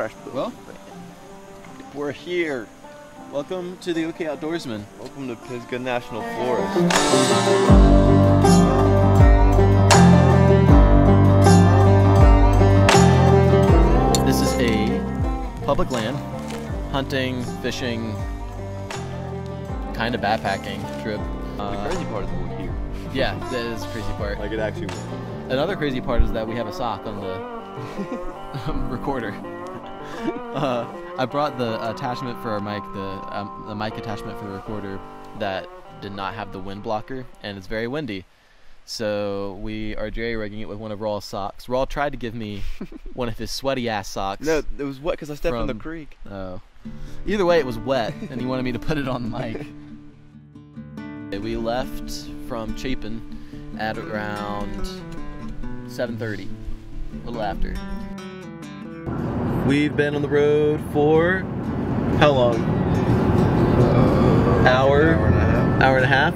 trash. Well, we're here. Welcome to the Okay Outdoorsmen. Welcome to Pisgah National Forest. This is a public land, hunting, fishing, kind of backpacking trip. The crazy part is we're here. Yeah, that is the crazy part. Like it actually works. Another crazy part is that we have a sock on the recorder. I brought the attachment for our mic, the mic attachment for the recorder that did not have the wind blocker, and it's very windy. So we are jerry-rigging it with one of Raw's socks. Raw tried to give me one of his sweaty-ass socks. No, it was wet because I stepped in the creek. Oh. Either way, it was wet, and he wanted me to put it on the mic. We left from Chapin at around 7:30, a little after. We've been on the road for how long? Hour and a half.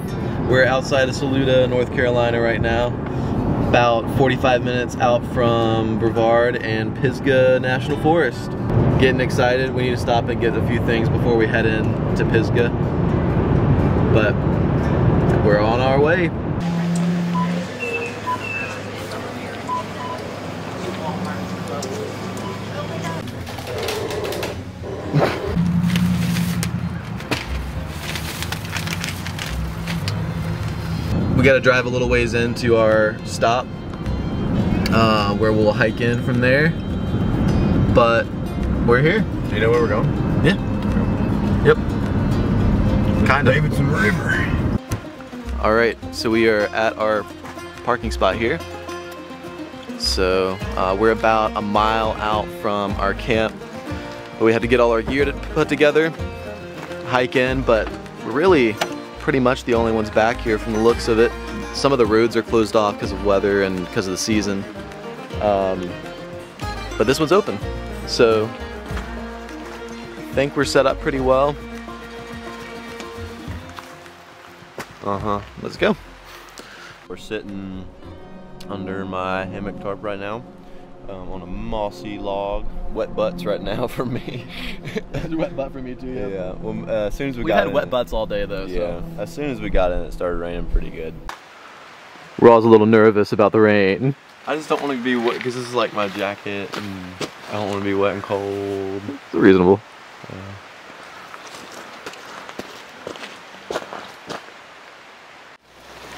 We're outside of Saluda, North Carolina right now. About 45 minutes out from Brevard and Pisgah National Forest. Getting excited. We need to stop and get a few things before we head in to Pisgah. But we're on our way. We gotta drive a little ways into our stop where we'll hike in from there, but we're here. Do you know where we're going? Yeah. Yep. Kind of. Davidson River. All right, so we are at our parking spot here. So we're about a mile out from our camp. We had to get all our gear to put together, hike in, but we're really pretty much the only ones back here from the looks of it. Some of the roads are closed off because of weather and because of the season. But this one's open. So I think we're set up pretty well. Let's go. We're sitting under my hammock tarp right now on a mossy log. Wet butts right now for me. Wet butt for me too, yeah. Yeah, well, as soon as we got in. We've had wet butts all day though, yeah. So. As soon as we got in, it started raining pretty good. Raw's a little nervous about the rain. I just don't want to be wet because this is like my jacket and I don't want to be wet and cold. It's reasonable.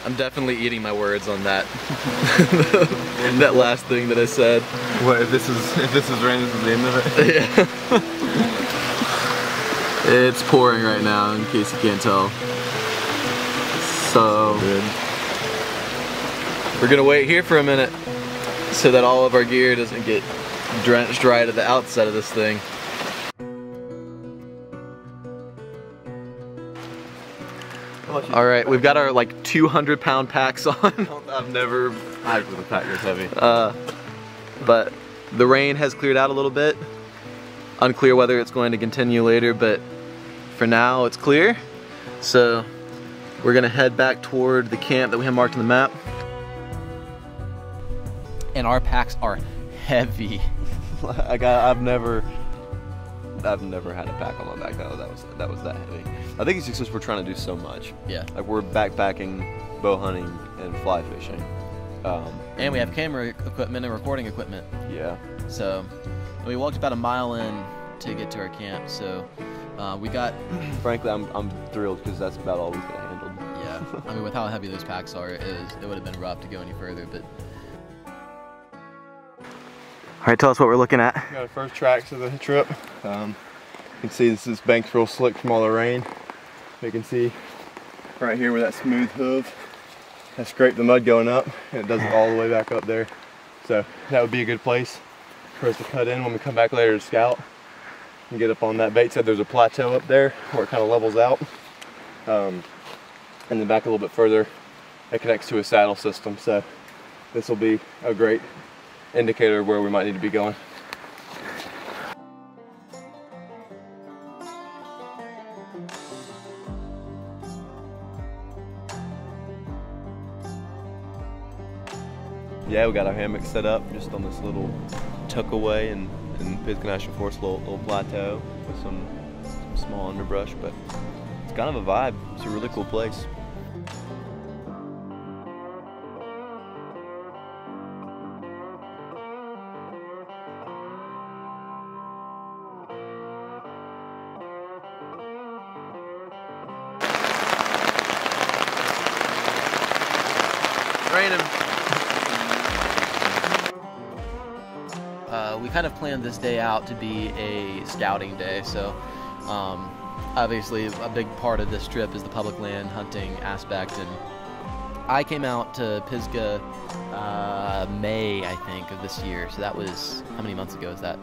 I'm definitely eating my words on that. That last thing that I said. What, if this is rain, this is the end of it? Yeah. It's pouring right now, in case you can't tell. So good. We're gonna wait here for a minute so that all of our gear doesn't get drenched right at the outside of this thing. All right, we've got our like 200-pound packs on. I've never hiked with a pack this heavy. But the rain has cleared out a little bit. Unclear whether it's going to continue later, but for now it's clear. So we're gonna head back toward the camp that we have marked on the map. And our packs are heavy. I've never had a pack on my back that was that heavy. I think it's just because we're trying to do so much. Yeah. Like we're backpacking, bow hunting, and fly fishing. And we have camera equipment and recording equipment. Yeah. So we walked about a mile in to get to our camp. So we got. Frankly, I'm thrilled because that's about all we could have handled. Yeah. I mean, with how heavy those packs are, it would have been rough to go any further, but. All right, tell us what we're looking at. We got our first tracks of the trip. You can see this bank's real slick from all the rain. You can see right here where that smooth hoof has scraped the mud going up, and it does it all the way back up there. So that would be a good place for us to cut in when we come back later to scout and get up on that. Bates said there's a plateau up there where it kind of levels out. And then back a little bit further, it connects to a saddle system. So this will be a great indicator of where we might need to be going. Yeah, we got our hammock set up just on this little tuck away, and in Pisgah National Forest, little plateau with some small underbrush, but it's kind of a vibe. It's a really cool place. Raining. We kind of planned this day out to be a scouting day, so obviously a big part of this trip is the public land hunting aspect, and I came out to Pisgah May, I think, of this year, so that was, how many months ago is that?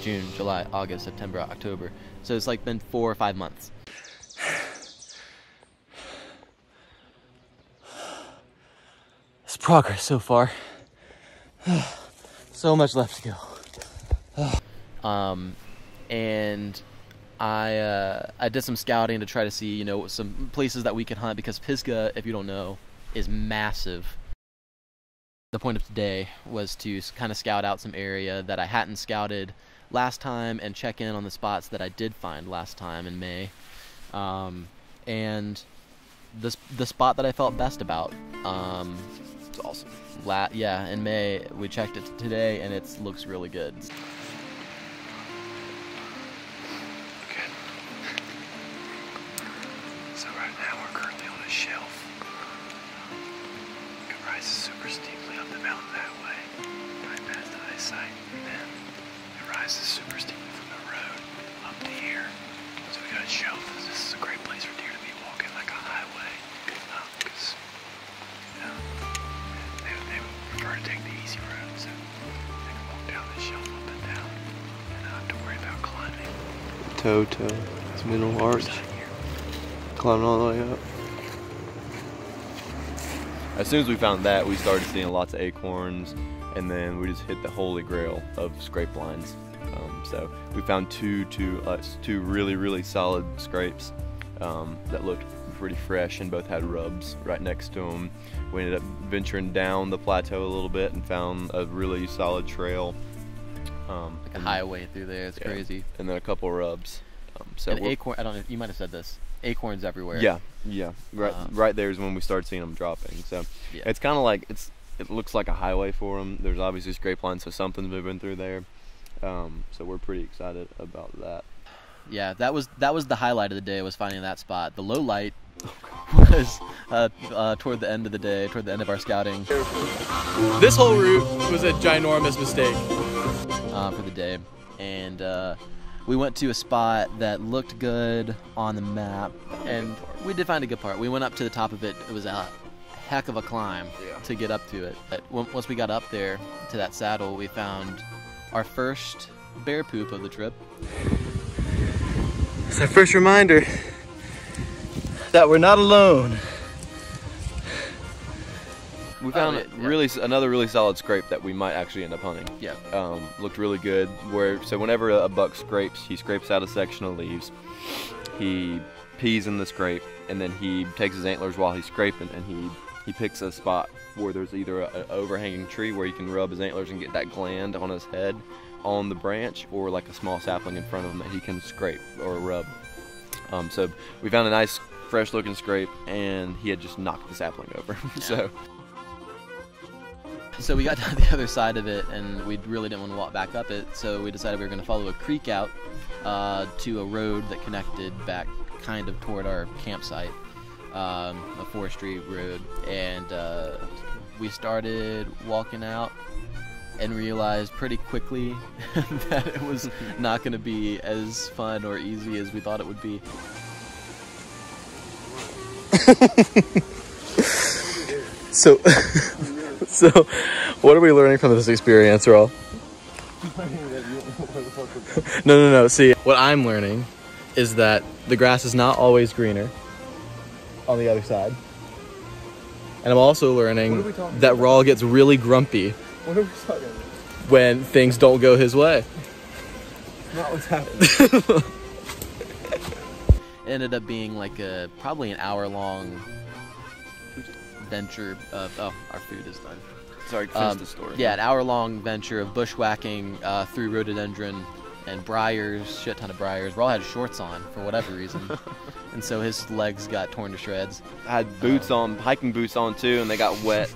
June, July, August, September, October, so it's like been 4 or 5 months. It's progress so far. So much left to go. And I did some scouting to try to see, you know, some places that we can hunt, because Pisgah, if you don't know, is massive. The point of today was to kind of scout out some area that I hadn't scouted last time and check in on the spots that I did find last time in May. And the spot that I felt best about. It's awesome. Yeah, in May we checked it today, and it looks really good. Good. So right now we're currently on a shelf. It rises super steeply up the mountain that way, right past the eyesight, and then it rises super steeply from the road up to here. So we got a shelf. This is a great place for deer to be walking, like a highway, because they prefer to take the easy road, so they can walk down this shelf up and down and not have to worry about climbing. Toe to this middle arch, climbing all the way up. As soon as we found that, we started seeing lots of acorns, and then we just hit the holy grail of scrape lines. So we found two really solid scrapes that looked pretty fresh, and both had rubs right next to them. We ended up venturing down the plateau a little bit and found a really solid trail. Like a highway through there. It's crazy. And then a couple rubs. So and acorn. I don't know. You might have said this. Acorns everywhere. Yeah. Right there is when we started seeing them dropping. So it's kind of like it looks like a highway for them. There's obviously scrape lines, so something's moving through there. So we're pretty excited about that. Yeah, that was the highlight of the day, was finding that spot. The low light was toward the end of the day, toward the end of our scouting. This whole route was a ginormous mistake for the day, and we went to a spot that looked good on the map, and we did find a good part. We went up to the top of it. It was a heck of a climb to get up to it. But once we got up there to that saddle, we found our first bear poop of the trip. It's our first reminder that we're not alone. We found another really solid scrape that we might actually end up hunting. Yeah. Looked really good. So whenever a buck scrapes, he scrapes out a section of leaves. He pees in the scrape, and then he takes his antlers while he's scraping, and he picks a spot where there's either an overhanging tree where he can rub his antlers and get that gland on his head on the branch, or like a small sapling in front of him that he can scrape or rub. So we found a nice fresh looking scrape, and he had just knocked the sapling over. So we got to the other side of it, and we really didn't want to walk back up it, so we decided we were going to follow a creek out to a road that connected back kind of toward our campsite, a forestry road, and we started walking out and realized pretty quickly that it was not going to be as fun or easy as we thought it would be. So what are we learning from this experience, Rawl? No. See, what I'm learning is that the grass is not always greener on the other side. And I'm also learning that Rawl gets really grumpy when things don't go his way. Not what's happening. It ended up being like probably an hour-long venture of, oh, our food is done. Sorry, finish the story. Yeah, an hour-long venture of bushwhacking through rhododendron and briars, shit ton of briars. Rawl had shorts on for whatever reason, and so his legs got torn to shreds. I had boots on, hiking boots on too, and they got wet.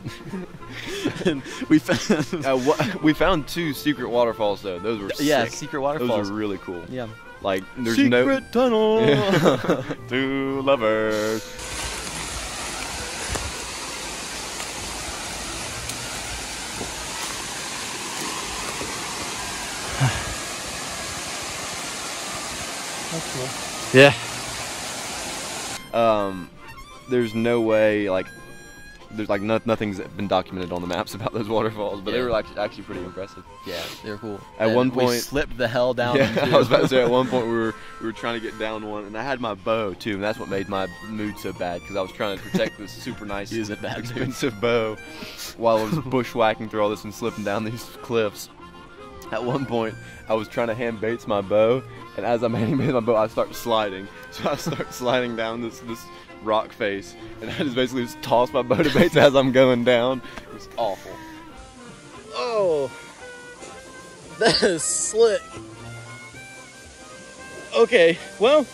And we found 2 secret waterfalls though. Those were sick. Secret waterfalls. Those were really cool. Yeah. Like there's secret tunnel. Yeah. 2 lovers. That's cool. Yeah. There's no way, like, there's like nothing's been documented on the maps about those waterfalls, but they were actually pretty impressive. Yeah, they were cool. At one point, we slipped the hell down. Yeah, I was about to say, at one point we were trying to get down one, and I had my bow too, and that's what made my mood so bad because I was trying to protect this super nice, expensive bow while I was bushwhacking through all this and slipping down these cliffs. At one point, I was trying to hand Bates my bow, and as I'm handing Bates my bow, I start sliding. So I start sliding down this rock face, and I just basically toss my bow to Bates as I'm going down. It was awful. Oh, that is slick. Okay, well,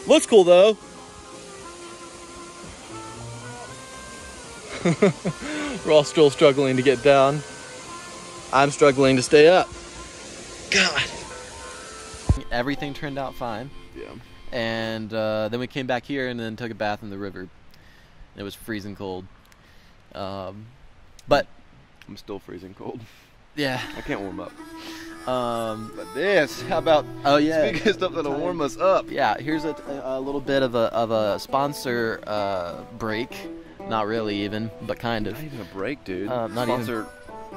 looks cool though. We're all still struggling to get down. I'm struggling to stay up. God. Everything turned out fine. Yeah. And then we came back here and then took a bath in the river. It was freezing cold. But I'm still freezing cold. yeah. I can't warm up. But this, how about? Oh yeah. Speaking of stuff that'll warm us up. Yeah. Here's a little bit of a sponsor break. Not really even, but kind of. Not even a break, dude. Not Sponsor. even.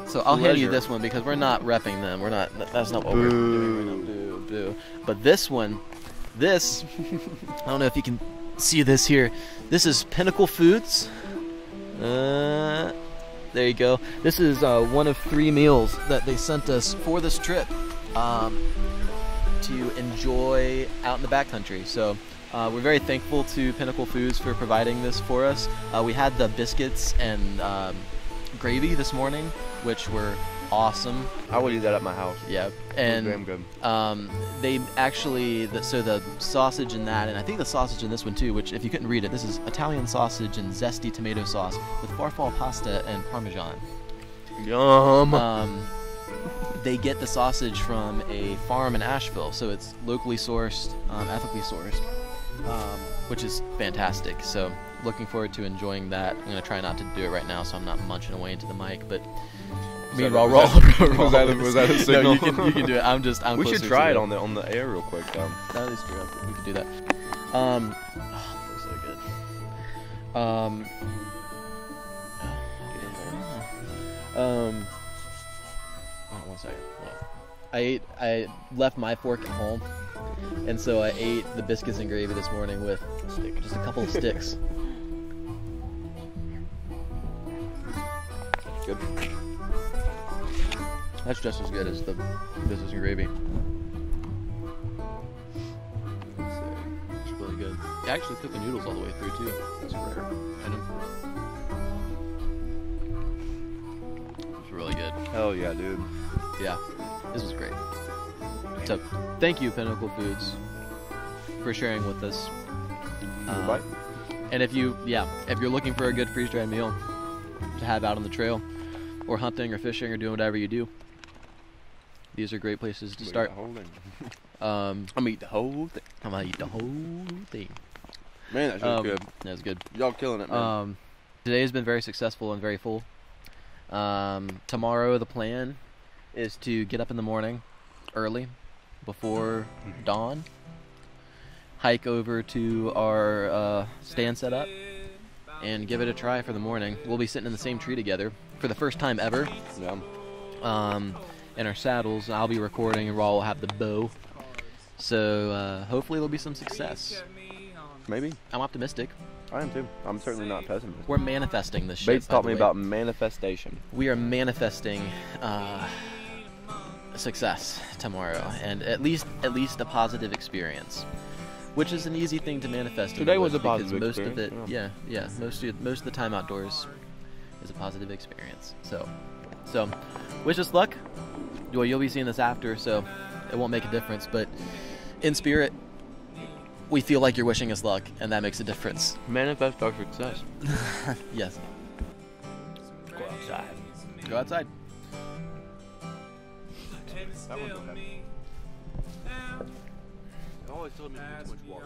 So I'll hand you this one because we're not repping them. We're not. That's not what we're doing right now. Boo. But this one, this, I don't know if you can see this here. This is Pinnacle Foods. There you go. This is one of 3 meals that they sent us for this trip to enjoy out in the backcountry. So we're very thankful to Pinnacle Foods for providing this for us. We had the biscuits and gravy this morning, which were awesome. I would eat that at my house. Yeah, and damn good. they actually, so the sausage in that, and I think the sausage in this one too, which if you couldn't read it, this is Italian sausage and zesty tomato sauce with farfalle pasta and Parmesan. Yum. They get the sausage from a farm in Asheville, so it's locally sourced, ethically sourced, which is fantastic. So looking forward to enjoying that. I'm gonna try not to do it right now, so I'm not munching away into the mic, but. Me and Rawl. Was that a signal? No, you can do it. I'm we should try it on the air real quick. That is true. We could do that. Looks so good. One second. I left my fork at home, and so I ate the biscuits and gravy this morning with just a couple of sticks. Good. That's just as good as the biscuits and gravy. It's really good. You actually cook the noodles all the way through too. That's rare. I know. It's really good. Hell yeah, dude. Yeah, this was great. So, thank you, Pinnacle Foods, for sharing with us. And if you're looking for a good freeze-dried meal to have out on the trail, or hunting, or fishing, or doing whatever you do, these are great places to start. I'm gonna eat the whole thing. I'm gonna eat the whole thing. Man, that shit's good. That's good. Y'all killing it, man. Today has been very successful and very full. Tomorrow the plan is to get up in the morning early, before dawn, hike over to our stand set up, and give it a try for the morning. We'll be sitting in the same tree together for the first time ever. Yeah. In our saddles. I'll be recording, and Rawl will have the bow. So hopefully there'll be some success. Maybe. I'm optimistic. I am too. I'm certainly not pessimistic. We're manifesting this shit. Bates taught me about manifestation. We are manifesting success tomorrow, and at least a positive experience, which is an easy thing to manifest. Today was a positive most experience. of it, most of the time outdoors is a positive experience. So wish us luck. Well, you'll be seeing this after, so it won't make a difference, but in spirit, we feel like you're wishing us luck, and that makes a difference. Manifest our success. Yes. Go outside. Go outside. That one's okay. Always told me to drink too much water.